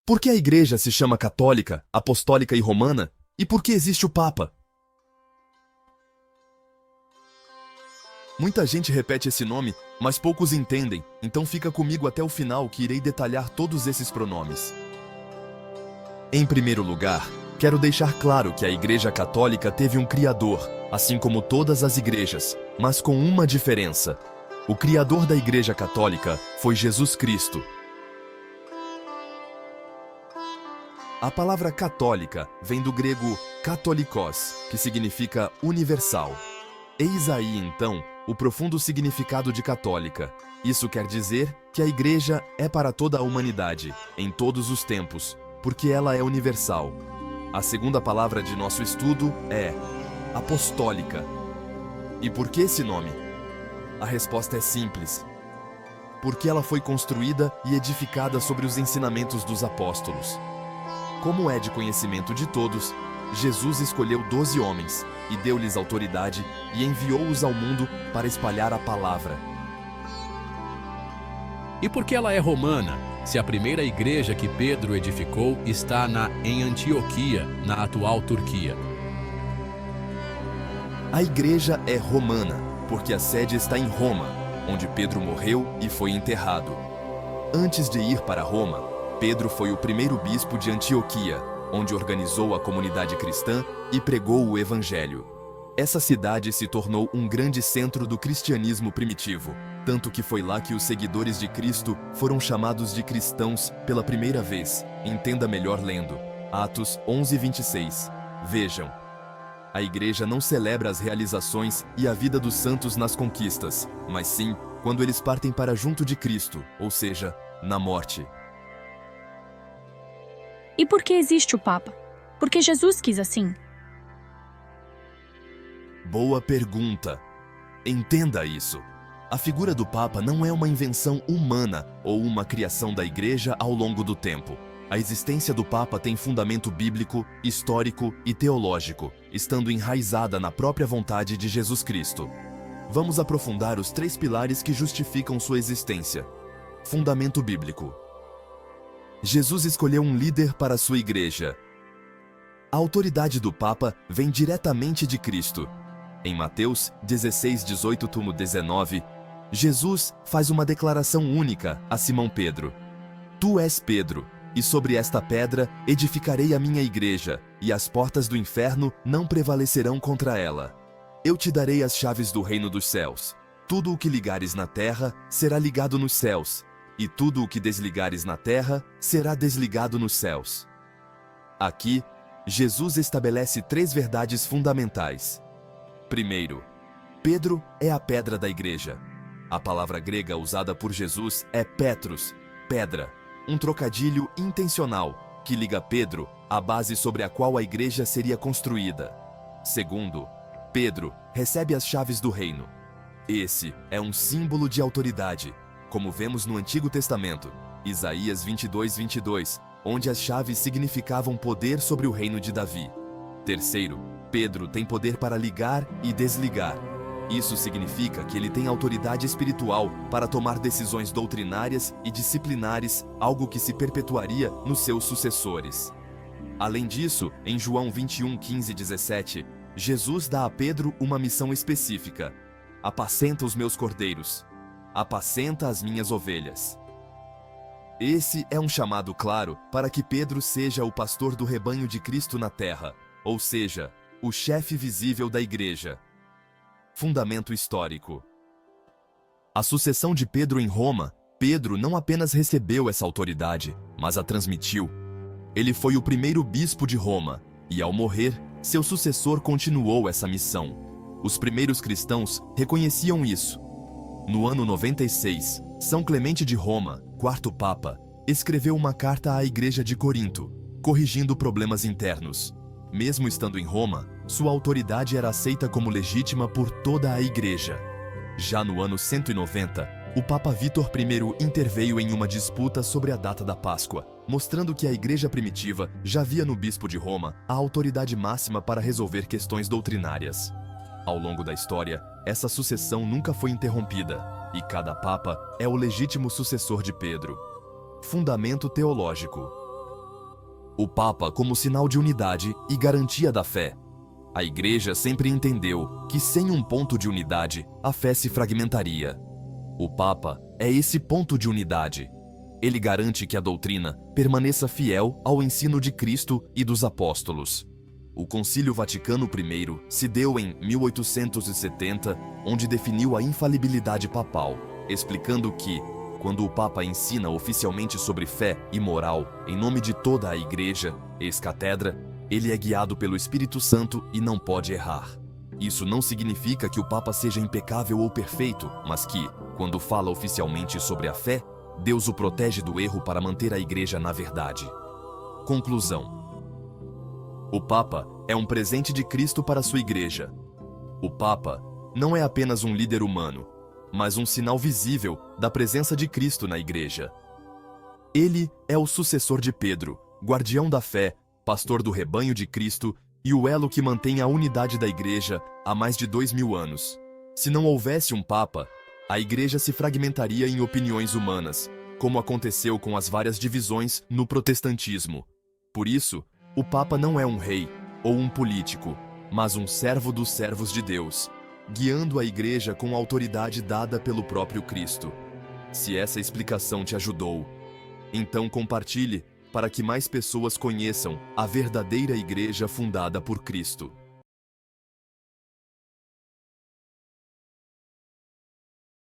Por que a Igreja se chama católica, apostólica e romana? E por que existe o Papa? Muita gente repete esse nome, mas poucos entendem, então fica comigo até o final que irei detalhar todos esses pronomes. Em primeiro lugar, quero deixar claro que a Igreja Católica teve um Criador, assim como todas as igrejas, mas com uma diferença. O Criador da Igreja Católica foi Jesus Cristo. A palavra católica vem do grego katolikos, que significa universal. Eis aí, então, o profundo significado de católica. Isso quer dizer que a Igreja é para toda a humanidade, em todos os tempos, porque ela é universal. A segunda palavra de nosso estudo é apostólica. E por que esse nome? A resposta é simples. Porque ela foi construída e edificada sobre os ensinamentos dos apóstolos. Como é de conhecimento de todos, Jesus escolheu 12 homens e deu-lhes autoridade e enviou-os ao mundo para espalhar a palavra. E por que ela é romana, se a primeira igreja que Pedro edificou está em Antioquia, na atual Turquia? A igreja é romana, porque a sede está em Roma, onde Pedro morreu e foi enterrado. Antes de ir para Roma, Pedro foi o primeiro bispo de Antioquia, onde organizou a comunidade cristã e pregou o Evangelho. Essa cidade se tornou um grande centro do cristianismo primitivo, tanto que foi lá que os seguidores de Cristo foram chamados de cristãos pela primeira vez. Entenda melhor lendo Atos 11:26. Vejam, a igreja não celebra as realizações e a vida dos santos nas conquistas, mas sim quando eles partem para junto de Cristo, ou seja, na morte. E por que existe o Papa? Porque Jesus quis assim. Boa pergunta. Entenda isso. A figura do Papa não é uma invenção humana ou uma criação da Igreja ao longo do tempo. A existência do Papa tem fundamento bíblico, histórico e teológico, estando enraizada na própria vontade de Jesus Cristo. Vamos aprofundar os 3 pilares que justificam sua existência. Fundamento bíblico. Jesus escolheu um líder para sua igreja. A autoridade do Papa vem diretamente de Cristo. Em Mateus 16:18-19, Jesus faz uma declaração única a Simão Pedro. Tu és Pedro, e sobre esta pedra edificarei a minha igreja, e as portas do inferno não prevalecerão contra ela. Eu te darei as chaves do reino dos céus. Tudo o que ligares na terra será ligado nos céus, e tudo o que desligares na terra será desligado nos céus. Aqui, Jesus estabelece 3 verdades fundamentais. Primeiro, Pedro é a pedra da igreja. A palavra grega usada por Jesus é Petros, pedra, um trocadilho intencional que liga Pedro à base sobre a qual a igreja seria construída. Segundo, Pedro recebe as chaves do reino. Esse é um símbolo de autoridade, como vemos no Antigo Testamento, Isaías 22:22, onde as chaves significavam poder sobre o reino de Davi. Terceiro, Pedro tem poder para ligar e desligar. Isso significa que ele tem autoridade espiritual para tomar decisões doutrinárias e disciplinares, algo que se perpetuaria nos seus sucessores. Além disso, em João 21:15-17, Jesus dá a Pedro uma missão específica: apacenta os meus cordeiros. Apacenta as minhas ovelhas. Esse é um chamado claro para que Pedro seja o pastor do rebanho de Cristo na terra, ou seja, o chefe visível da igreja. Fundamento histórico. A sucessão de Pedro em Roma, Pedro não apenas recebeu essa autoridade, mas a transmitiu. Ele foi o primeiro bispo de Roma, e ao morrer, seu sucessor continuou essa missão. Os primeiros cristãos reconheciam isso. No ano 96, São Clemente de Roma, 4º Papa, escreveu uma carta à Igreja de Corinto, corrigindo problemas internos. Mesmo estando em Roma, sua autoridade era aceita como legítima por toda a Igreja. Já no ano 190, o Papa Vítor I interveio em uma disputa sobre a data da Páscoa, mostrando que a Igreja primitiva já via no bispo de Roma a autoridade máxima para resolver questões doutrinárias. Ao longo da história, essa sucessão nunca foi interrompida, e cada Papa é o legítimo sucessor de Pedro. Fundamento teológico. o Papa como sinal de unidade e garantia da fé. A Igreja sempre entendeu que sem um ponto de unidade, a fé se fragmentaria. O Papa é esse ponto de unidade. Ele garante que a doutrina permaneça fiel ao ensino de Cristo e dos apóstolos. O Concílio Vaticano I se deu em 1870, onde definiu a infalibilidade papal, explicando que, quando o Papa ensina oficialmente sobre fé e moral em nome de toda a Igreja, ex-catedra, ele é guiado pelo Espírito Santo e não pode errar. Isso não significa que o Papa seja impecável ou perfeito, mas que, quando fala oficialmente sobre a fé, Deus o protege do erro para manter a Igreja na verdade. Conclusão. O Papa é um presente de Cristo para sua Igreja. O Papa não é apenas um líder humano, mas um sinal visível da presença de Cristo na Igreja. Ele é o sucessor de Pedro, guardião da fé, pastor do rebanho de Cristo e o elo que mantém a unidade da Igreja há mais de 2000 anos. Se não houvesse um Papa, a Igreja se fragmentaria em opiniões humanas, como aconteceu com as várias divisões no protestantismo. Por isso, o Papa não é um rei ou um político, mas um servo dos servos de Deus, guiando a Igreja com a autoridade dada pelo próprio Cristo. Se essa explicação te ajudou, então compartilhe para que mais pessoas conheçam a verdadeira Igreja fundada por Cristo.